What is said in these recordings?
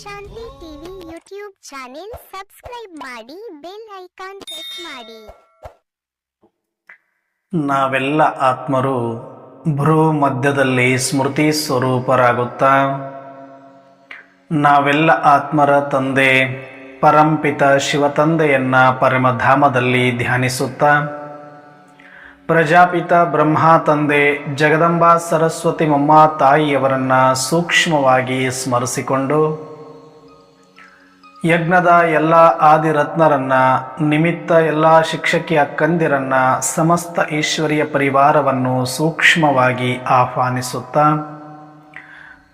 ಶಾಂತಿ TV YouTube channel subscribe ಮಾಡಿ, bell icon press ಮಾಡಿ. ನಾವೆಲ್ಲ ಆತ್ಮರು ಭ್ರೂ ಮಧ್ಯದಲ್ಲಿ ಸ್ಮೃತಿ ಸ್ವರೂಪರಾಗುತ್ತಾ ನಾವೆಲ್ಲ ಆತ್ಮರ ತಂದೆ ಪರಂಪಿತ ಶಿವತಂದೆಯನ್ನ ಪರಮಧಾಮದಲ್ಲಿ ಧ್ಯಾನಿಸುತ್ತಾ ಪ್ರಜಾಪಿತ ಬ್ರಹ್ಮ ತಂದೆ ಜಗದಂಬಾ ಸರಸ್ವತಿ ಮಮ್ಮ ತಾಯಿಯವರನ್ನು ಸೂಕ್ಷ್ಮವಾಗಿ ಸ್ಮರಿಸಿಕೊಂಡು ಯಜ್ಞದ ಎಲ್ಲ ಆದಿರತ್ನರನ್ನ, ನಿಮಿತ್ತ ಎಲ್ಲ ಶಿಕ್ಷಕಿ ಅಕ್ಕಂದಿರನ್ನ, ಸಮಸ್ತ ಈಶ್ವರಿಯ ಪರಿವಾರವನ್ನು ಸೂಕ್ಷ್ಮವಾಗಿ ಆಹ್ವಾನಿಸುತ್ತಾ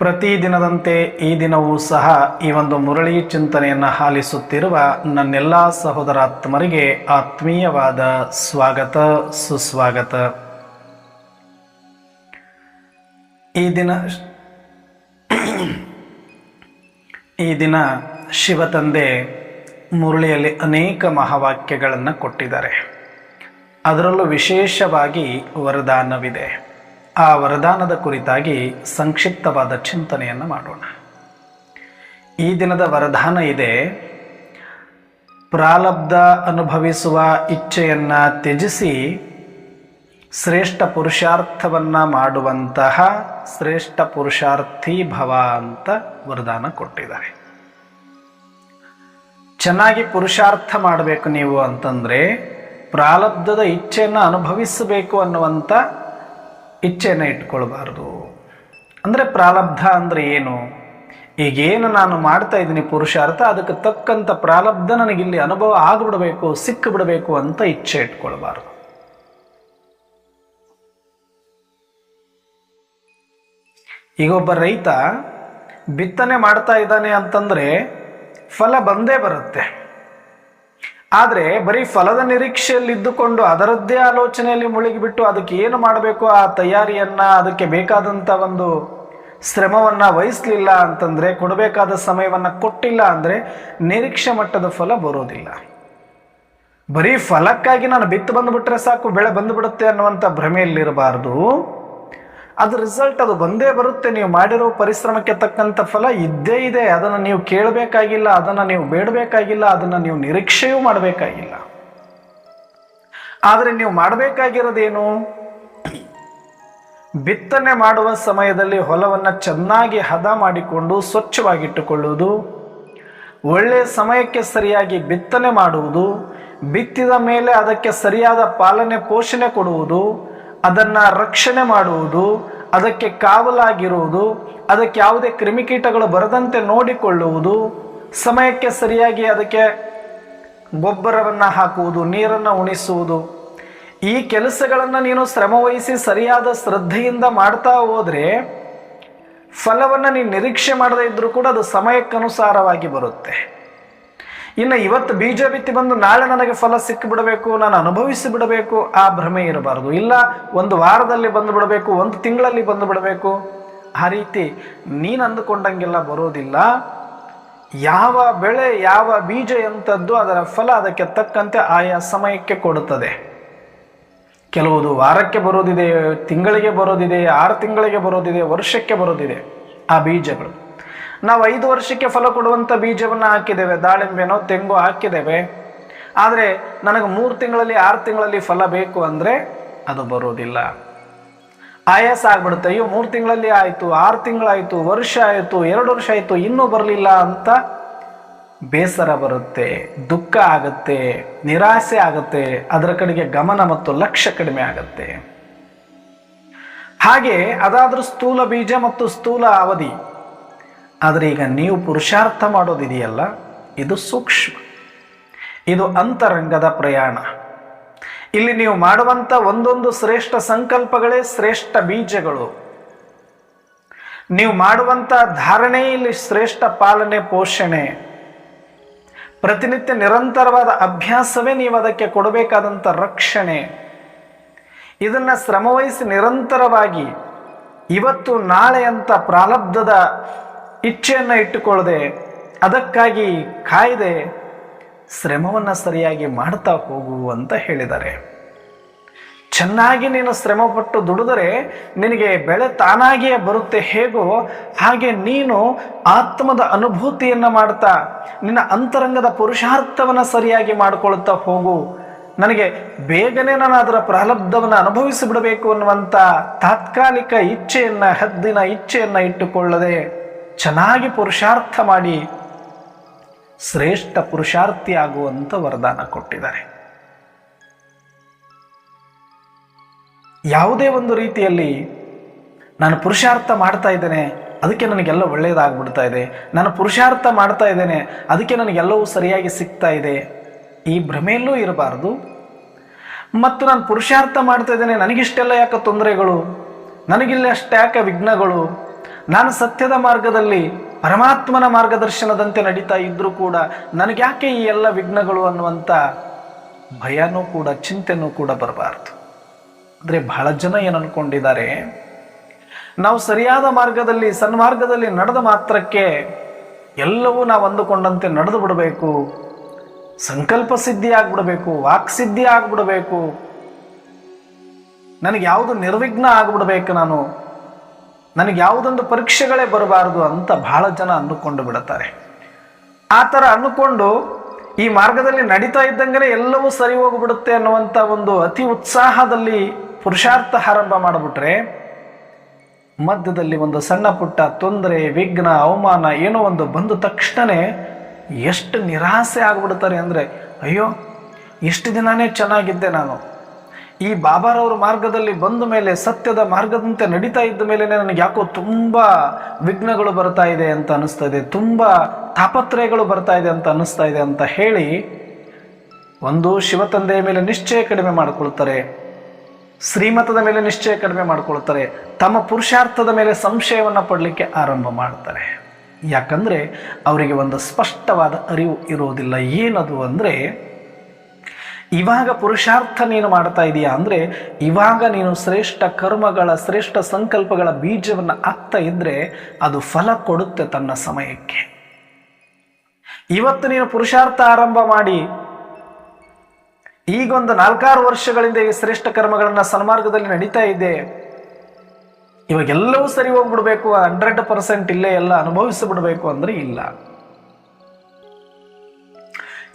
ಪ್ರತಿದಿನದಂತೆ ಈ ದಿನವೂ ಸಹ ಈ ಒಂದು ಮುರಳಿ ಚಿಂತನೆಯನ್ನು ಆಲಿಸುತ್ತಿರುವ ನನ್ನೆಲ್ಲ ಸಹೋದರಾತ್ಮರಿಗೆ ಆತ್ಮೀಯವಾದ ಸ್ವಾಗತ, ಸುಸ್ವಾಗತ. ಈ ದಿನ ಶಿವತಂದೆ ಮುರಳಿಯಲ್ಲಿ ಅನೇಕ ಮಹಾವಾಕ್ಯಗಳನ್ನು ಕೊಟ್ಟಿದ್ದಾರೆ. ಅದರಲ್ಲೂ ವಿಶೇಷವಾಗಿ ವರದಾನವಿದೆ. ಆ ವರದಾನದ ಕುರಿತಾಗಿ ಸಂಕ್ಷಿಪ್ತವಾದ ಚಿಂತನೆಯನ್ನು ಮಾಡೋಣ. ಈ ದಿನದ ವರದಾನ ಇದೆ: ಪ್ರಾರಬ್ಧ ಅನುಭವಿಸುವ ಇಚ್ಛೆಯನ್ನು ತ್ಯಜಿಸಿ ಶ್ರೇಷ್ಠ ಪುರುಷಾರ್ಥವನ್ನು ಮಾಡುವಂತಹ ಶ್ರೇಷ್ಠ ಪುರುಷಾರ್ಥಿ ಭವ ಅಂತ ವರದಾನ ಕೊಟ್ಟಿದ್ದಾರೆ. ಚೆನ್ನಾಗಿ ಪುರುಷಾರ್ಥ ಮಾಡಬೇಕು ನೀವು ಅಂತಂದರೆ ಪ್ರಾರಬ್ಧದ ಇಚ್ಛೆಯನ್ನು ಅನುಭವಿಸಬೇಕು ಅನ್ನುವಂಥ ಇಚ್ಛೆಯನ್ನು ಇಟ್ಕೊಳ್ಬಾರ್ದು. ಅಂದರೆ ಪ್ರಾರಬ್ಧ ಅಂದರೆ ಏನು? ಈಗೇನು ನಾನು ಮಾಡ್ತಾ ಇದ್ದೀನಿ ಪುರುಷಾರ್ಥ, ಅದಕ್ಕೆ ತಕ್ಕಂಥ ಪ್ರಾರಬ್ಧ ನನಗಿಲ್ಲಿ ಅನುಭವ ಆಗಿಬಿಡಬೇಕು, ಸಿಕ್ಕಿಬಿಡಬೇಕು ಅಂತ ಇಚ್ಛೆ ಇಟ್ಕೊಳ್ಬಾರ್ದು. ಈಗ ಒಬ್ಬ ರೈತ ಬಿತ್ತನೆ ಮಾಡ್ತಾ ಇದ್ದಾನೆ ಅಂತಂದರೆ ಫಲ ಬಂದೇ ಬರುತ್ತೆ. ಆದರೆ ಬರೀ ಫಲದ ನಿರೀಕ್ಷೆಯಲ್ಲಿದ್ದುಕೊಂಡು ಅದರದ್ದೇ ಆಲೋಚನೆಯಲ್ಲಿ ಮುಳುಗಿಬಿಟ್ಟು ಅದಕ್ಕೆ ಏನು ಮಾಡಬೇಕು ಆ ತಯಾರಿಯನ್ನು, ಅದಕ್ಕೆ ಬೇಕಾದಂಥ ಒಂದು ಶ್ರಮವನ್ನು ವಹಿಸಲಿಲ್ಲ ಅಂತಂದರೆ, ಕೊಡಬೇಕಾದ ಸಮಯವನ್ನು ಕೊಟ್ಟಿಲ್ಲ ಅಂದರೆ ನಿರೀಕ್ಷೆ ಮಟ್ಟದ ಫಲ ಬರೋದಿಲ್ಲ. ಬರೀ ಫಲಕ್ಕಾಗಿ ನಾನು ಬಿತ್ತು ಬಂದುಬಿಟ್ರೆ ಸಾಕು, ಬೆಳೆ ಬಂದುಬಿಡುತ್ತೆ ಅನ್ನುವಂಥ ಭ್ರಮೆಯಲ್ಲಿರಬಾರ್ದು. ಅದು ರಿಸಲ್ಟ್ ಅದು ಬಂದೇ ಬರುತ್ತೆ. ನೀವು ಮಾಡಿರೋ ಪರಿಶ್ರಮಕ್ಕೆ ತಕ್ಕಂಥ ಫಲ ಇದ್ದೇ ಇದೆ. ಅದನ್ನು ನೀವು ಕೇಳಬೇಕಾಗಿಲ್ಲ, ಅದನ್ನು ನೀವು ಬೇಡಬೇಕಾಗಿಲ್ಲ, ಅದನ್ನು ನೀವು ನಿರೀಕ್ಷೆಯೂ ಮಾಡಬೇಕಾಗಿಲ್ಲ. ಆದರೆ ನೀವು ಮಾಡಬೇಕಾಗಿರೋದೇನು? ಬಿತ್ತನೆ ಮಾಡುವ ಸಮಯದಲ್ಲಿ ಹೊಲವನ್ನು ಚೆನ್ನಾಗಿ ಹದ ಮಾಡಿಕೊಂಡು ಸ್ವಚ್ಛವಾಗಿಟ್ಟುಕೊಳ್ಳುವುದು, ಒಳ್ಳೆಯ ಸಮಯಕ್ಕೆ ಸರಿಯಾಗಿ ಬಿತ್ತನೆ ಮಾಡುವುದು, ಬಿತ್ತಿದ ಮೇಲೆ ಅದಕ್ಕೆ ಸರಿಯಾದ ಪಾಲನೆ ಪೋಷಣೆ ಕೊಡುವುದು, ಅದನ್ನು ರಕ್ಷಣೆ ಮಾಡುವುದು, ಅದಕ್ಕೆ ಕಾವಲಾಗಿರುವುದು, ಅದಕ್ಕೆ ಯಾವುದೇ ಕ್ರಿಮಿಕೀಟಗಳು ಬರದಂತೆ ನೋಡಿಕೊಳ್ಳುವುದು, ಸಮಯಕ್ಕೆ ಸರಿಯಾಗಿ ಅದಕ್ಕೆ ಗೊಬ್ಬರವನ್ನು ಹಾಕುವುದು, ನೀರನ್ನು ಉಣಿಸುವುದು, ಈ ಕೆಲಸಗಳನ್ನು ನೀನು ಶ್ರಮವಹಿಸಿ ಸರಿಯಾದ ಶ್ರದ್ಧೆಯಿಂದ ಮಾಡ್ತಾ ಹೋದರೆ ಫಲವನ್ನು ನೀನು ನಿರೀಕ್ಷೆ ಮಾಡದೇ ಇದ್ದರೂ ಕೂಡ ಅದು ಸಮಯಕ್ಕನುಸಾರವಾಗಿ ಬರುತ್ತೆ. ಇನ್ನು ಇವತ್ತು ಬೀಜ ಬಿತ್ತಿ ಬಂದು ನಾಳೆ ನನಗೆ ಫಲ ಸಿಕ್ಕಿಬಿಡಬೇಕು, ನಾನು ಅನುಭವಿಸಿ ಬಿಡಬೇಕು, ಆ ಭ್ರಮೆ ಇರಬಾರ್ದು. ಇಲ್ಲ ಒಂದು ವಾರದಲ್ಲಿ ಬಂದು ಬಿಡಬೇಕು, ಒಂದು ತಿಂಗಳಲ್ಲಿ ಬಂದು ಬಿಡಬೇಕು, ಆ ರೀತಿ ನೀನು ಅಂದುಕೊಂಡಂಗೆಲ್ಲ ಬರೋದಿಲ್ಲ. ಯಾವ ಬೆಳೆ, ಯಾವ ಬೀಜ ಎಂಥದ್ದು ಅದರ ಫಲ ಅದಕ್ಕೆ ತಕ್ಕಂತೆ ಆಯಾ ಸಮಯಕ್ಕೆ ಕೊಡುತ್ತದೆ. ಕೆಲವುದು ವಾರಕ್ಕೆ ಬರೋದಿದೆ, ತಿಂಗಳಿಗೆ ಬರೋದಿದೆ, 6 ತಿಂಗಳಿಗೆ ಬರೋದಿದೆ, ವರ್ಷಕ್ಕೆ ಬರೋದಿದೆ ಆ ಬೀಜಗಳು. ನಾವು 5 ವರ್ಷಕ್ಕೆ ಫಲ ಕೊಡುವಂಥ ಬೀಜವನ್ನು ಹಾಕಿದ್ದೇವೆ, ದಾಳಿಂಬೆನೋ ತೆಂಗು ಹಾಕಿದ್ದೇವೆ. ಆದರೆ ನನಗೆ 3 ತಿಂಗಳಲ್ಲಿ 6 ತಿಂಗಳಲ್ಲಿ ಫಲ ಬೇಕು ಅಂದರೆ ಅದು ಬರೋದಿಲ್ಲ. ಆಯಾಸ ಆಗ್ಬಿಡುತ್ತೆ. ಅಯ್ಯೋ 3 ತಿಂಗಳಲ್ಲಿ ಆಯಿತು, 6 ತಿಂಗಳಾಯಿತು, ವರ್ಷ ಆಯಿತು, 2 ವರ್ಷ ಆಯಿತು, ಇನ್ನೂ ಬರಲಿಲ್ಲ ಅಂತ ಬೇಸರ ಬರುತ್ತೆ, ದುಃಖ ಆಗುತ್ತೆ, ನಿರಾಸೆ ಆಗುತ್ತೆ, ಅದರ ಕಡೆಗೆ ಗಮನ ಮತ್ತು ಲಕ್ಷ್ಯ ಕಡಿಮೆ ಆಗುತ್ತೆ. ಹಾಗೆ ಅದಾದರೂ ಸ್ಥೂಲ ಬೀಜ ಮತ್ತು ಸ್ಥೂಲ ಅವಧಿ. ಆದರೆ ಈಗ ನೀವು ಪುರುಷಾರ್ಥ ಮಾಡೋದಿದೆಯಲ್ಲ, ಇದು ಸೂಕ್ಷ್ಮ, ಇದು ಅಂತರಂಗದ ಪ್ರಯಾಣ. ಇಲ್ಲಿ ನೀವು ಮಾಡುವಂಥ ಒಂದೊಂದು ಶ್ರೇಷ್ಠ ಸಂಕಲ್ಪಗಳೇ ಶ್ರೇಷ್ಠ ಬೀಜಗಳು. ನೀವು ಮಾಡುವಂಥ ಧಾರಣೆ ಇಲ್ಲಿ ಶ್ರೇಷ್ಠ ಪಾಲನೆ ಪೋಷಣೆ. ಪ್ರತಿನಿತ್ಯ ನಿರಂತರವಾದ ಅಭ್ಯಾಸವೇ ನೀವು ಅದಕ್ಕೆ ಕೊಡಬೇಕಾದಂಥ ರಕ್ಷಣೆ. ಇದನ್ನು ಶ್ರಮವಹಿಸಿ ನಿರಂತರವಾಗಿ ಇವತ್ತು ನಾಳೆ ಅಂತ ಪ್ರಾರಬ್ಧದ ಇಚ್ಛೆಯನ್ನು ಇಟ್ಟುಕೊಳ್ಳದೆ, ಅದಕ್ಕಾಗಿ ಕಾಯ್ದೆ ಶ್ರಮವನ್ನು ಸರಿಯಾಗಿ ಮಾಡ್ತಾ ಹೋಗು ಅಂತ ಹೇಳಿದ್ದಾರೆ. ಚೆನ್ನಾಗಿ ನೀನು ಶ್ರಮಪಟ್ಟು ದುಡಿದರೆ ನಿನಗೆ ಬೆಳೆ ತಾನಾಗಿಯೇ ಬರುತ್ತೆ. ಹೇಗೋ ಹಾಗೆ ನೀನು ಆತ್ಮದ ಅನುಭೂತಿಯನ್ನು ಮಾಡ್ತಾ ನಿನ್ನ ಅಂತರಂಗದ ಪುರುಷಾರ್ಥವನ್ನು ಸರಿಯಾಗಿ ಮಾಡಿಕೊಳ್ತಾ ಹೋಗು. ನನಗೆ ಬೇಗನೆ ನಾನು ಅದರ ಪ್ರಾರಬ್ಧವನ್ನು ಅನುಭವಿಸಿ ಬಿಡಬೇಕು ಅನ್ನುವಂಥ ತಾತ್ಕಾಲಿಕ ಇಚ್ಛೆಯನ್ನು, ಹದ್ದಿನ ಇಚ್ಛೆಯನ್ನು ಇಟ್ಟುಕೊಳ್ಳದೆ ಚೆನ್ನಾಗಿ ಪುರುಷಾರ್ಥ ಮಾಡಿ ಶ್ರೇಷ್ಠ ಪುರುಷಾರ್ಥಿ ಆಗುವಂಥ ವರದಾನ ಕೊಟ್ಟಿದ್ದಾರೆ. ಯಾವುದೇ ಒಂದು ರೀತಿಯಲ್ಲಿ ನಾನು ಪುರುಷಾರ್ಥ ಮಾಡ್ತಾ ಇದ್ದೇನೆ, ಅದಕ್ಕೆ ನನಗೆಲ್ಲ ಒಳ್ಳೆಯದಾಗ್ಬಿಡ್ತಾ ಇದೆ, ನಾನು ಪುರುಷಾರ್ಥ ಮಾಡ್ತಾ ಇದ್ದೇನೆ, ಅದಕ್ಕೆ ನನಗೆಲ್ಲವೂ ಸರಿಯಾಗಿ ಸಿಗ್ತಾ ಇದೆ, ಈ ಭ್ರಮೆಯಲ್ಲೂ ಇರಬಾರ್ದು. ಮತ್ತು ನಾನು ಪುರುಷಾರ್ಥ ಮಾಡ್ತಾ ಇದ್ದೇನೆ, ನನಗಿಷ್ಟೆಲ್ಲ ಯಾಕೆ ತೊಂದರೆಗಳು, ನನಗಿಲ್ಲ ಅಷ್ಟ್ಯಾಕೆ ವಿಘ್ನಗಳು, ನಾನು ಸತ್ಯದ ಮಾರ್ಗದಲ್ಲಿ ಪರಮಾತ್ಮನ ಮಾರ್ಗದರ್ಶನದಂತೆ ನಡೀತಾ ಇದ್ರೂ ಕೂಡ ನನಗ್ಯಾಕೆ ಈ ಎಲ್ಲ ವಿಘ್ನಗಳು ಅನ್ನುವಂಥ ಭಯನೂ ಕೂಡ ಚಿಂತೆನೂ ಕೂಡ ಬರಬಾರ್ದು. ಅಂದರೆ ಬಹಳ ಜನ ಏನು ಅನ್ಕೊಂಡಿದ್ದಾರೆ, ನಾವು ಸರಿಯಾದ ಮಾರ್ಗದಲ್ಲಿ ಸನ್ಮಾರ್ಗದಲ್ಲಿ ನಡೆದ ಮಾತ್ರಕ್ಕೆ ಎಲ್ಲವೂ ನಾವು ಅಂದುಕೊಂಡಂತೆ ನಡೆದು ಬಿಡಬೇಕು, ಸಂಕಲ್ಪ ಸಿದ್ಧಿ ಆಗ್ಬಿಡಬೇಕು, ವಾಕ್ಸಿದ್ಧಿ ಆಗ್ಬಿಡಬೇಕು, ನನಗೆ ಯಾವುದು ನಿರ್ವಿಘ್ನ ಆಗ್ಬಿಡ್ಬೇಕು, ನನಗೆ ಯಾವುದೊಂದು ಪರೀಕ್ಷೆಗಳೇ ಬರಬಾರದು ಅಂತ ಬಹಳ ಜನ ಅಂದುಕೊಂಡು ಬಿಡುತ್ತಾರೆ. ಆ ಥರ ಅಂದುಕೊಂಡು ಈ ಮಾರ್ಗದಲ್ಲಿ ನಡೀತಾ ಇದ್ದಂಗೆ ಎಲ್ಲವೂ ಸರಿ ಹೋಗ್ಬಿಡುತ್ತೆ ಅನ್ನುವಂಥ ಒಂದು ಅತಿ ಉತ್ಸಾಹದಲ್ಲಿ ಪುರುಷಾರ್ಥ ಆರಂಭ ಮಾಡಿಬಿಟ್ರೆ ಮಧ್ಯದಲ್ಲಿ ಒಂದು ಸಣ್ಣ ಪುಟ್ಟ ತೊಂದರೆ, ವಿಘ್ನ, ಅವಮಾನ ಏನೋ ಒಂದು ಬಂದ ತಕ್ಷಣವೇ ಎಷ್ಟು ನಿರಾಸೆ ಆಗಿಬಿಡ್ತಾರೆ ಅಂದರೆ, ಅಯ್ಯೋ ಎಷ್ಟು ದಿನನೇ ಚೆನ್ನಾಗಿದ್ದೆ ನಾನು, ಈ ಬಾಬಾರವ್ರ ಮಾರ್ಗದಲ್ಲಿ ಬಂದ ಮೇಲೆ ಸತ್ಯದ ಮಾರ್ಗದಂತೆ ನಡೀತಾ ಇದ್ದ ಮೇಲೆ ನನಗೆ ಯಾಕೋ ತುಂಬ ವಿಘ್ನಗಳು ಬರ್ತಾ ಇದೆ ಅಂತ ಅನ್ನಿಸ್ತಾ ಇದೆ, ತುಂಬ ತಾಪತ್ರಯಗಳು ಬರ್ತಾ ಇದೆ ಅಂತ ಅನ್ನಿಸ್ತಾ ಇದೆ ಅಂತ ಹೇಳಿ ಒಂದು ಶಿವತಂದೆಯ ಮೇಲೆ ನಿಶ್ಚಯ ಕಡಿಮೆ ಮಾಡಿಕೊಳ್ತಾರೆ, ಶ್ರೀಮತದ ಮೇಲೆ ನಿಶ್ಚಯ ಕಡಿಮೆ ಮಾಡಿಕೊಳ್ತಾರೆ, ತಮ್ಮ ಪುರುಷಾರ್ಥದ ಮೇಲೆ ಸಂಶಯವನ್ನು ಪಡಲಿಕ್ಕೆ ಆರಂಭ ಮಾಡ್ತಾರೆ. ಯಾಕಂದರೆ ಅವರಿಗೆ ಒಂದು ಸ್ಪಷ್ಟವಾದ ಅರಿವು ಇರೋದಿಲ್ಲ. ಏನದು ಅಂದರೆ, ಇವಾಗ ಪುರುಷಾರ್ಥ ನೀನು ಮಾಡ್ತಾ ಇದೀಯಾ ಅಂದರೆ ಇವಾಗ ನೀನು ಶ್ರೇಷ್ಠ ಕರ್ಮಗಳ ಶ್ರೇಷ್ಠ ಸಂಕಲ್ಪಗಳ ಬೀಜವನ್ನು ಹಾಕ್ತಾ ಇದ್ರೆ ಅದು ಫಲ ಕೊಡುತ್ತೆ ತನ್ನ ಸಮಯಕ್ಕೆ. ಇವತ್ತು ನೀನು ಪುರುಷಾರ್ಥ ಆರಂಭ ಮಾಡಿ ಈಗೊಂದು 4-6 ವರ್ಷಗಳಿಂದ ಈ ಶ್ರೇಷ್ಠ ಕರ್ಮಗಳನ್ನ ಸನ್ಮಾರ್ಗದಲ್ಲಿ ನಡೀತಾ ಇದೆ, ಇವಾಗೆಲ್ಲವೂ ಸರಿ ಹೋಗ್ಬಿಡ್ಬೇಕು, 100% ಇಲ್ಲೇ ಎಲ್ಲ ಅನುಭವಿಸಿಬಿಡ್ಬೇಕು ಅಂದ್ರೆ ಇಲ್ಲ.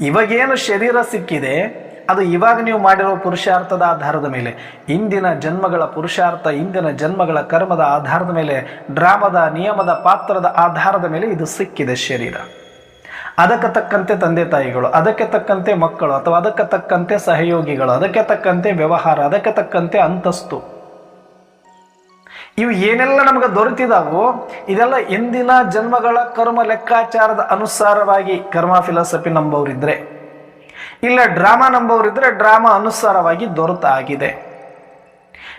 ಇವಾಗೇನು ಶರೀರ ಸಿಕ್ಕಿದೆ ಅದು ಇವಾಗ ನೀವು ಮಾಡಿರೋ ಪುರುಷಾರ್ಥದ ಆಧಾರದ ಮೇಲೆ, ಇಂದಿನ ಜನ್ಮಗಳ ಪುರುಷಾರ್ಥ, ಇಂದಿನ ಜನ್ಮಗಳ ಕರ್ಮದ ಆಧಾರದ ಮೇಲೆ, ಡ್ರಾಮದ ನಿಯಮದ ಪಾತ್ರದ ಆಧಾರದ ಮೇಲೆ ಇದು ಸಿಕ್ಕಿದೆ ಶರೀರ. ಅದಕ್ಕೆ ತಕ್ಕಂತೆ ತಂದೆ ತಾಯಿಗಳು, ಅದಕ್ಕೆ ತಕ್ಕಂತೆ ಮಕ್ಕಳು, ಅಥವಾ ಅದಕ್ಕೆ ತಕ್ಕಂತೆ ಸಹಯೋಗಿಗಳು, ಅದಕ್ಕೆ ತಕ್ಕಂತೆ ವ್ಯವಹಾರ, ಅದಕ್ಕೆ ತಕ್ಕಂತೆ ಅಂತಸ್ತು, ಇವು ಏನೆಲ್ಲ ನಮಗೆ ದೊರೆತಿದಾವೋ ಇದೆಲ್ಲ ಇಂದಿನ ಜನ್ಮಗಳ ಕರ್ಮ ಲೆಕ್ಕಾಚಾರದ ಅನುಸಾರವಾಗಿ, ಕರ್ಮ ಫಿಲಾಸಫಿ ನಂಬೋರಿದ್ರೆ, ಇಲ್ಲ ಡ್ರಾಮಾ ನಂಬೋರಿದ್ರೆ ಡ್ರಾಮಾ ಅನುಸಾರವಾಗಿ ದೊರೆತಾಗಿದೆ.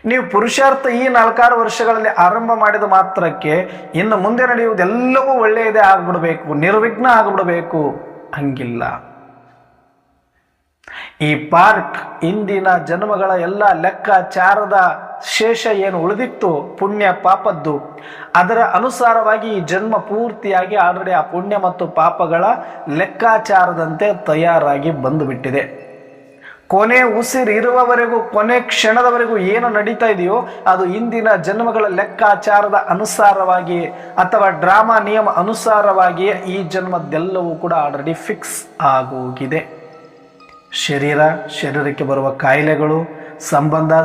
ನೀವು ಪುರುಷಾರ್ಥ ಈ 4-6 ವರ್ಷಗಳಲ್ಲಿ ಆರಂಭ ಮಾಡಿದ ಮಾತ್ರಕ್ಕೆ ಇನ್ನು ಮುಂದೆ ನಡೆಯುವುದೆಲ್ಲವೂ ಒಳ್ಳೆಯದೇ ಆಗ್ಬಿಡ್ಬೇಕು, ನಿರ್ವಿಘ್ನ ಆಗ್ಬಿಡಬೇಕು, ಹಂಗಿಲ್ಲ. ಈ ಪಾರ್ಟ್ ಇಂದಿನ ಜನ್ಮಗಳ ಎಲ್ಲ ಲೆಕ್ಕಾಚಾರದ ಶೇಷ ಏನು ಉಳಿದಿತ್ತು ಪುಣ್ಯ ಪಾಪದ್ದು, ಅದರ ಅನುಸಾರವಾಗಿ ಈ ಜನ್ಮ ಪೂರ್ತಿಯಾಗಿ ಆಲ್ರೆಡಿ ಆ ಪುಣ್ಯ ಮತ್ತು ಪಾಪಗಳ ಲೆಕ್ಕಾಚಾರದಂತೆ ತಯಾರಾಗಿ ಬಂದುಬಿಟ್ಟಿದೆ. ಕೊನೆ ಉಸಿರು ಇರುವವರೆಗೂ, ಕೊನೆ ಕ್ಷಣದವರೆಗೂ ಏನು ನಡೀತಾ ಇದೆಯೋ ಅದು ಇಂದಿನ ಜನ್ಮಗಳ ಲೆಕ್ಕಾಚಾರದ ಅನುಸಾರವಾಗಿ ಅಥವಾ ಡ್ರಾಮಾ ನಿಯಮ ಅನುಸಾರವಾಗಿಯೇ ಈ ಜನ್ಮದ್ದೆಲ್ಲವೂ ಕೂಡ ಆಲ್ರೆಡಿ ಫಿಕ್ಸ್ ಆಗೋಗಿದೆ. ಶರೀರಕ್ಕೆ ಬರುವ ಕಾಯಿಲೆಗಳು,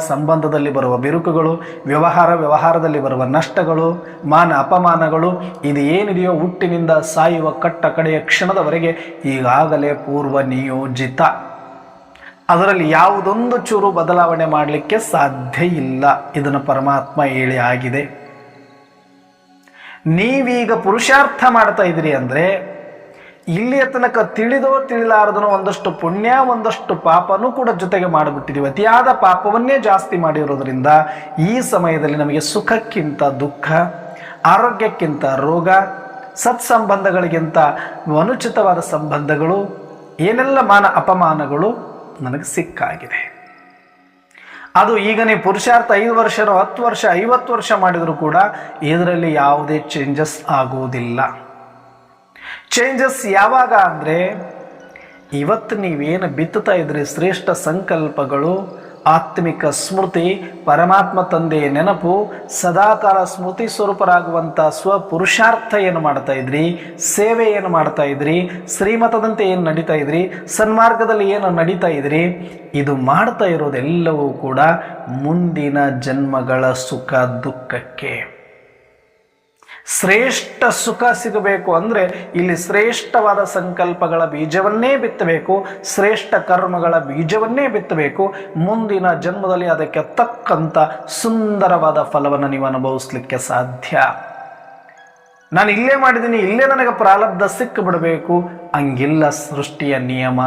ಸಂಬಂಧದಲ್ಲಿ ಬರುವ ಬಿರುಕುಗಳು, ವ್ಯವಹಾರದಲ್ಲಿ ಬರುವ ನಷ್ಟಗಳು, ಮಾನ ಅಪಮಾನಗಳು, ಇದು ಏನಿದೆಯೋ ಹುಟ್ಟಿನಿಂದ ಸಾಯುವ ಕಡೆಯ ಕ್ಷಣದವರೆಗೆ ಈಗಾಗಲೇ ಪೂರ್ವ ನಿಯೋಜಿತ. ಅದರಲ್ಲಿ ಯಾವುದೊಂದು ಚೂರು ಬದಲಾವಣೆ ಮಾಡಲಿಕ್ಕೆ ಸಾಧ್ಯ ಇಲ್ಲ. ಇದನ್ನು ಪರಮಾತ್ಮ ಹೇಳಿ ಆಗಿದೆ. ನೀವೀಗ ಪುರುಷಾರ್ಥ ಮಾಡ್ತಾ ಇದ್ದೀರಿ ಅಂದರೆ ಇಲ್ಲಿಯ ತನಕ ತಿಳಿದೋ ತಿಳಿಲಾರದನೋ ಒಂದಷ್ಟು ಪುಣ್ಯ ಒಂದಷ್ಟು ಪಾಪನೂ ಕೂಡ ಜೊತೆಗೆ ಮಾಡಿಬಿಟ್ಟಿದ್ದೀವಿ. ಅತಿಯಾದ ಪಾಪವನ್ನೇ ಜಾಸ್ತಿ ಮಾಡಿರೋದ್ರಿಂದ ಈ ಸಮಯದಲ್ಲಿ ನಮಗೆ ಸುಖಕ್ಕಿಂತ ದುಃಖ, ಆರೋಗ್ಯಕ್ಕಿಂತ ರೋಗ, ಸತ್ಸಂಬಂಧಗಳಿಗಿಂತ ಅನುಚಿತವಾದ ಸಂಬಂಧಗಳು, ಏನೆಲ್ಲ ಮಾನ ಅಪಮಾನಗಳು ನನಗೆ ಸಿಕ್ಕಾಗಿದೆ. ಅದು ಈಗ ನೀವು ಪುರುಷಾರ್ಥ 5 ವರ್ಷ 10 ವರ್ಷ 50 ವರ್ಷ ಮಾಡಿದರೂ ಕೂಡ ಇದರಲ್ಲಿ ಯಾವುದೇ ಚೇಂಜಸ್ ಆಗುವುದಿಲ್ಲ. ಚೇಂಜಸ್ ಯಾವಾಗ ಅಂದರೆ ಇವತ್ತು ನೀವೇನು ಬಿತ್ತುತ್ತಾ ಇದ್ರಿ ಶ್ರೇಷ್ಠ ಸಂಕಲ್ಪಗಳು, ಆತ್ಮಿಕ ಸ್ಮೃತಿ, ಪರಮಾತ್ಮ ತಂದೆಯ ನೆನಪು, ಸದಾಕಾಲ ಸ್ಮೃತಿ ಸ್ವರೂಪರಾಗುವಂಥ ಸ್ವಪುರುಷಾರ್ಥ ಏನು ಮಾಡ್ತಾ ಇದ್ರಿ, ಸೇವೆ ಏನು ಮಾಡ್ತಾ ಇದ್ರಿ, ಶ್ರೀಮತದಂತೆ ಏನು ನಡೀತಾ ಇದ್ರಿ, ಸನ್ಮಾರ್ಗದಲ್ಲಿ ಏನು ನಡೀತಾ ಇದ್ರಿ, ಇದು ಮಾಡ್ತಾ ಇರೋದೆಲ್ಲವೂ ಕೂಡ ಮುಂದಿನ ಜನ್ಮಗಳ ಸುಖ ದುಃಖಕ್ಕೆ. ಶ್ರೇಷ್ಠ ಸುಖ ಸಿಗಬೇಕು ಅಂದರೆ ಇಲ್ಲಿ ಶ್ರೇಷ್ಠವಾದ ಸಂಕಲ್ಪಗಳ ಬೀಜವನ್ನೇ ಬಿತ್ತಬೇಕು, ಶ್ರೇಷ್ಠ ಕರ್ಮಗಳ ಬೀಜವನ್ನೇ ಬಿತ್ತಬೇಕು. ಮುಂದಿನ ಜನ್ಮದಲ್ಲಿ ಅದಕ್ಕೆ ತಕ್ಕಂಥ ಸುಂದರವಾದ ಫಲವನ್ನು ನೀವು ಅನುಭವಿಸ್ಲಿಕ್ಕೆ ಸಾಧ್ಯ. ನಾನು ಇಲ್ಲೇ ಮಾಡಿದ್ದೀನಿ, ಇಲ್ಲೇ ನನಗೆ ಪ್ರಾರಬ್ಧ ಸಿಕ್ಕಿಬಿಡಬೇಕು ಹಂಗಿಲ್ಲ ಸೃಷ್ಟಿಯ ನಿಯಮ.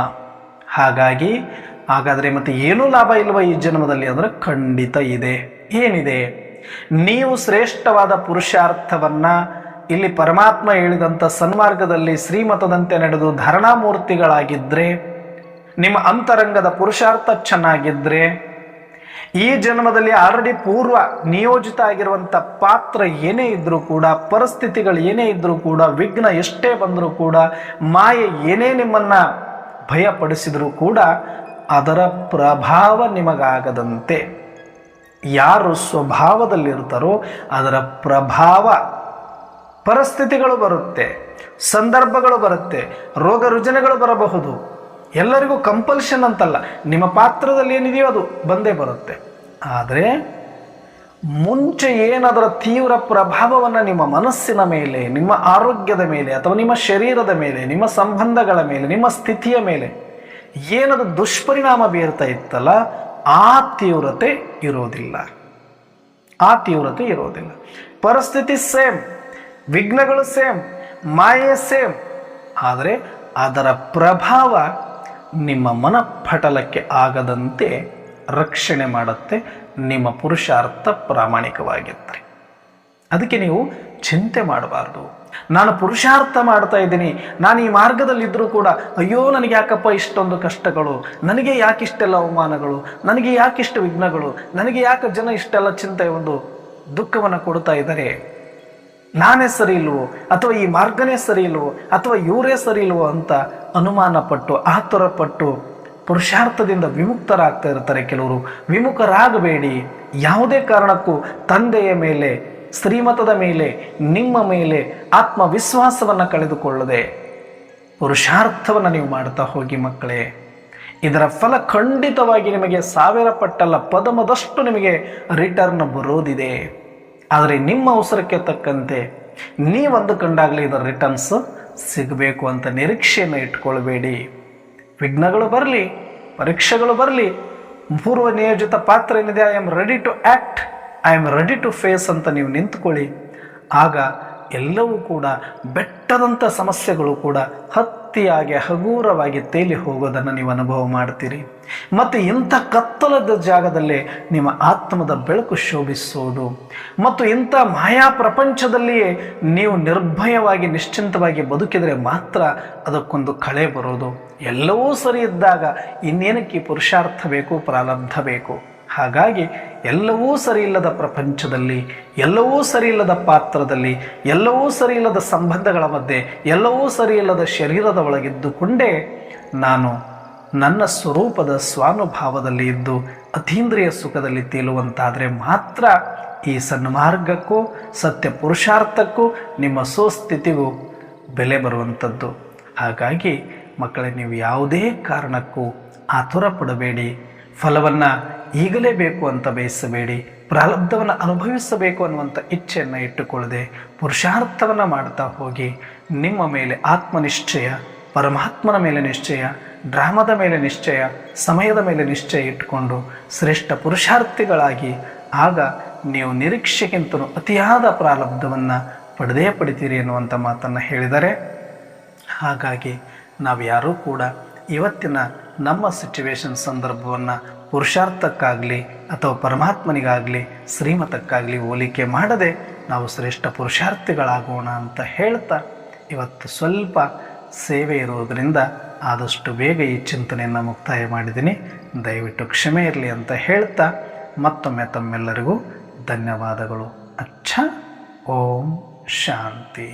ಹಾಗಾದರೆ ಮತ್ತೆ ಏನೂ ಲಾಭ ಇಲ್ವ ಈ ಜನ್ಮದಲ್ಲಿ ಅಂದರೆ ಖಂಡಿತ ಇದೆ. ಏನಿದೆ? ನೀವು ಶ್ರೇಷ್ಠವಾದ ಪುರುಷಾರ್ಥವನ್ನ ಇಲ್ಲಿ ಪರಮಾತ್ಮ ಹೇಳಿದಂಥ ಸನ್ಮಾರ್ಗದಲ್ಲಿ ಶ್ರೀಮತದಂತೆ ನಡೆದು ಧಾರಣಾಮೂರ್ತಿಗಳಾಗಿದ್ದರೆ, ನಿಮ್ಮ ಅಂತರಂಗದ ಪುರುಷಾರ್ಥ ಚೆನ್ನಾಗಿದ್ದರೆ, ಈ ಜನ್ಮದಲ್ಲಿ ಆಲ್ರೆಡಿ ಪೂರ್ವ ನಿಯೋಜಿತ ಆಗಿರುವಂಥ ಪಾತ್ರ ಏನೇ ಇದ್ರೂ ಕೂಡ, ಪರಿಸ್ಥಿತಿಗಳು ಏನೇ ಇದ್ರೂ ಕೂಡ, ವಿಘ್ನ ಎಷ್ಟೇ ಬಂದರೂ ಕೂಡ, ಮಾಯೆ ಏನೇ ನಿಮ್ಮನ್ನ ಭಯಪಡಿಸಿದರೂ ಕೂಡ ಅದರ ಪ್ರಭಾವ ನಿಮಗಾಗದಂತೆ ಯಾರು ಸ್ವಭಾವದಲ್ಲಿರ್ತಾರೋ ಅದರ ಪ್ರಭಾವ, ಪರಿಸ್ಥಿತಿಗಳು ಬರುತ್ತೆ, ಸಂದರ್ಭಗಳು ಬರುತ್ತೆ, ರೋಗ ರುಜಿನಗಳು ಬರಬಹುದು. ಎಲ್ಲರಿಗೂ ಕಂಪಲ್ಷನ್ ಅಂತಲ್ಲ, ನಿಮ್ಮ ಪಾತ್ರದಲ್ಲಿ ಏನಿದೆಯೋ ಅದು ಬಂದೇ ಬರುತ್ತೆ. ಆದರೆ ಮುಂಚೆ ಏನದರ ತೀವ್ರ ಪ್ರಭಾವವನ್ನು ನಿಮ್ಮ ಮನಸ್ಸಿನ ಮೇಲೆ, ನಿಮ್ಮ ಆರೋಗ್ಯದ ಮೇಲೆ, ಅಥವಾ ನಿಮ್ಮ ಶರೀರದ ಮೇಲೆ, ನಿಮ್ಮ ಸಂಬಂಧಗಳ ಮೇಲೆ, ನಿಮ್ಮ ಸ್ಥಿತಿಯ ಮೇಲೆ ಏನದು ದುಷ್ಪರಿಣಾಮ ಬೀರ್ತಾ ಇತ್ತಲ್ಲ, ಆ ತೀವ್ರತೆ ಇರೋದಿಲ್ಲ. ಪರಿಸ್ಥಿತಿ ಸೇಮ್, ವಿಘ್ನಗಳು ಸೇಮ್, ಮಾಯೆ ಸೇಮ್, ಆದರೆ ಅದರ ಪ್ರಭಾವ ನಿಮ್ಮ ಮನಪಟಲಕ್ಕೆ ಆಗದಂತೆ ರಕ್ಷಣೆ ಮಾಡುತ್ತೆ. ನಿಮ್ಮ ಪುರುಷಾರ್ಥ ಪ್ರಾಮಾಣಿಕವಾಗಿದ್ದರೆ ಅದಕ್ಕೆ ನೀವು ಚಿಂತೆ ಮಾಡಬಾರ್ದು. ನಾನು ಪುರುಷಾರ್ಥ ಮಾಡ್ತಾ ಇದ್ದೀನಿ, ನಾನು ಈ ಮಾರ್ಗದಲ್ಲಿದ್ದರೂ ಕೂಡ ಅಯ್ಯೋ ನನಗೆ ಯಾಕಪ್ಪ ಇಷ್ಟೊಂದು ಕಷ್ಟಗಳು, ನನಗೆ ಯಾಕಿಷ್ಟೆಲ್ಲ ಅವಮಾನಗಳು, ನನಗೆ ಯಾಕಿಷ್ಟು ವಿಘ್ನಗಳು, ನನಗೆ ಯಾಕೆ ಜನ ಇಷ್ಟೆಲ್ಲ ಚಿಂತೆ ಒಂದು ದುಃಖವನ್ನು ಕೊಡ್ತಾ ಇದ್ದಾರೆ, ನಾನೇ ಸರಿ ಇಲ್ವೋ, ಅಥವಾ ಈ ಮಾರ್ಗನೇ ಸರಿ ಇಲ್ವೋ, ಅಥವಾ ಇವರೇ ಸರಿ ಇಲ್ವೋ ಅಂತ ಅನುಮಾನ ಪಟ್ಟು ಆತುರ ಪಟ್ಟು ಪುರುಷಾರ್ಥದಿಂದ ವಿಮುಕ್ತರಾಗ್ತಾ ಇರ್ತಾರೆ ಕೆಲವರು. ವಿಮುಖರಾಗಬೇಡಿ. ಯಾವುದೇ ಕಾರಣಕ್ಕೂ ತಂದೆಯ ಮೇಲೆ, ಶ್ರೀಮತದ ಮೇಲೆ, ನಿಮ್ಮ ಮೇಲೆ ಆತ್ಮವಿಶ್ವಾಸವನ್ನು ಕಳೆದುಕೊಳ್ಳದೆ ಪುರುಷಾರ್ಥವನ್ನು ನೀವು ಮಾಡ್ತಾ ಹೋಗಿ ಮಕ್ಕಳೇ. ಇದರ ಫಲ ಖಂಡಿತವಾಗಿ ನಿಮಗೆ 1000 ಪಟ್ಟಲ್ಲ, ಪದಮದಷ್ಟು ನಿಮಗೆ ರಿಟರ್ನ್ ಬರೋದಿದೆ. ಆದರೆ ನಿಮ್ಮ ಅವಸರಕ್ಕೆ ತಕ್ಕಂತೆ ನೀವು ಅಂದುಕೊಂಡಾಗಲೇ ಇದರ ರಿಟರ್ನ್ಸ್ ಸಿಗಬೇಕು ಅಂತ ನಿರೀಕ್ಷೆಯನ್ನು ಇಟ್ಕೊಳ್ಬೇಡಿ. ವಿಘ್ನಗಳು ಬರಲಿ, ಪರೀಕ್ಷೆಗಳು ಬರಲಿ, ಪೂರ್ವ ನಿಯೋಜಿತ ಪಾತ್ರ ಏನಿದೆ, I am ready to act, I am ready to face ಅಂತ ನೀವು ನಿಂತುಕೊಳ್ಳಿ. ಆಗ ಎಲ್ಲವೂ ಕೂಡ ಬೆಟ್ಟದಂಥ ಸಮಸ್ಯೆಗಳು ಕೂಡ ಹತ್ತಿಯಾಗಿ ಹಗೂರವಾಗಿ ತೇಲಿ ಹೋಗೋದನ್ನು ನೀವು ಅನುಭವ ಮಾಡ್ತೀರಿ. ಮತ್ತು ಇಂಥ ಕತ್ತಲದ ಜಾಗದಲ್ಲೇ ನಿಮ್ಮ ಆತ್ಮದ ಬೆಳಕು ಶೋಭಿಸೋದು, ಮತ್ತು ಇಂಥ ಮಾಯಾ ಪ್ರಪಂಚದಲ್ಲಿಯೇ ನೀವು ನಿರ್ಭಯವಾಗಿ ನಿಶ್ಚಿಂತವಾಗಿ ಬದುಕಿದರೆ ಮಾತ್ರ ಅದಕ್ಕೊಂದು ಕಳೆ ಬರೋದು. ಎಲ್ಲವೂ ಸರಿ ಇದ್ದಾಗ ಇನ್ನೇನಕ್ಕೆ ಪುರುಷಾರ್ಥ ಬೇಕು, ಪ್ರಾರಬ್ಧ ಬೇಕು. ಹಾಗಾಗಿ ಎಲ್ಲವೂ ಸರಿಯಿಲ್ಲದ ಪ್ರಪಂಚದಲ್ಲಿ, ಎಲ್ಲವೂ ಸರಿಯಿಲ್ಲದ ಪಾತ್ರದಲ್ಲಿ, ಎಲ್ಲವೂ ಸರಿಯಿಲ್ಲದ ಸಂಬಂಧಗಳ ಮಧ್ಯೆ, ಎಲ್ಲವೂ ಸರಿಯಿಲ್ಲದ ಶರೀರದ ಒಳಗಿದ್ದುಕೊಂಡೇ ನಾನು ನನ್ನ ಸ್ವರೂಪದ ಸ್ವಾನುಭಾವದಲ್ಲಿ ಇದ್ದು ಅತೀಂದ್ರಿಯ ಸುಖದಲ್ಲಿ ತೇಲುವಂತಾದರೆ ಮಾತ್ರ ಈ ಸನ್ಮಾರ್ಗಕ್ಕೂ ಸತ್ಯ ಪುರುಷಾರ್ಥಕ್ಕೂ ನಿಮ್ಮ ಸುಸ್ಥಿತಿಗೂ ಬೆಲೆ ಬರುವಂಥದ್ದು. ಹಾಗಾಗಿ ಮಕ್ಕಳೇ, ನೀವು ಯಾವುದೇ ಕಾರಣಕ್ಕೂ ಆತುರ ಪಡಬೇಡಿ. ಫಲವನ್ನು ಈಗಲೇ ಬೇಕು ಅಂತ ಬಯಸಬೇಡಿ. ಪ್ರಾರಬ್ಧವನ್ನು ಅನುಭವಿಸಬೇಕು ಅನ್ನುವಂಥ ಇಚ್ಛೆಯನ್ನು ಇಟ್ಟುಕೊಳ್ಳದೆ ಪುರುಷಾರ್ಥವನ್ನು ಮಾಡ್ತಾ ಹೋಗಿ ನಿಮ್ಮ ಮೇಲೆ ಆತ್ಮನಿಶ್ಚಯ, ಪರಮಾತ್ಮನ ಮೇಲೆ ನಿಶ್ಚಯ, ಡ್ರಾಮದ ಮೇಲೆ ನಿಶ್ಚಯ, ಸಮಯದ ಮೇಲೆ ನಿಶ್ಚಯ ಇಟ್ಟುಕೊಂಡು ಶ್ರೇಷ್ಠ ಪುರುಷಾರ್ಥಿಗಳಾಗಿ ಆಗ ನೀವು ನಿರೀಕ್ಷೆಗಿಂತಲೂ ಅತಿಯಾದ ಪ್ರಾರಬ್ಧವನ್ನು ಪಡಿತೀರಿ ಎನ್ನುವಂಥ ಮಾತನ್ನು ಹೇಳಿದ್ದಾರೆ. ಹಾಗಾಗಿ ನಾವು ಯಾರೂ ಕೂಡ ಇವತ್ತಿನ ನಮ್ಮ ಸಿಚುವೇಶನ್ ಸಂದರ್ಭವನ್ನು ಪುರುಷಾರ್ಥಕ್ಕಾಗಲಿ ಅಥವಾ ಪರಮಾತ್ಮನಿಗಾಗಲಿ ಶ್ರೀಮತಕ್ಕಾಗಲಿ ಹೋಲಿಕೆ ಮಾಡದೆ ನಾವು ಶ್ರೇಷ್ಠ ಪುರುಷಾರ್ಥಿಗಳಾಗೋಣ ಅಂತ ಹೇಳ್ತಾ, ಇವತ್ತು ಸ್ವಲ್ಪ ಸೇವೆ ಇರುವುದರಿಂದ ಆದಷ್ಟು ಬೇಗ ಈ ಚಿಂತನೆಯನ್ನು ಮುಕ್ತಾಯ ಮಾಡಿದ್ದೀನಿ. ದಯವಿಟ್ಟು ಕ್ಷಮೆ ಇರಲಿ ಅಂತ ಹೇಳ್ತಾ ಮತ್ತೊಮ್ಮೆ ತಮ್ಮೆಲ್ಲರಿಗೂ ಧನ್ಯವಾದಗಳು. ಅಚ್ಚ. ಓಂ ಶಾಂತಿ.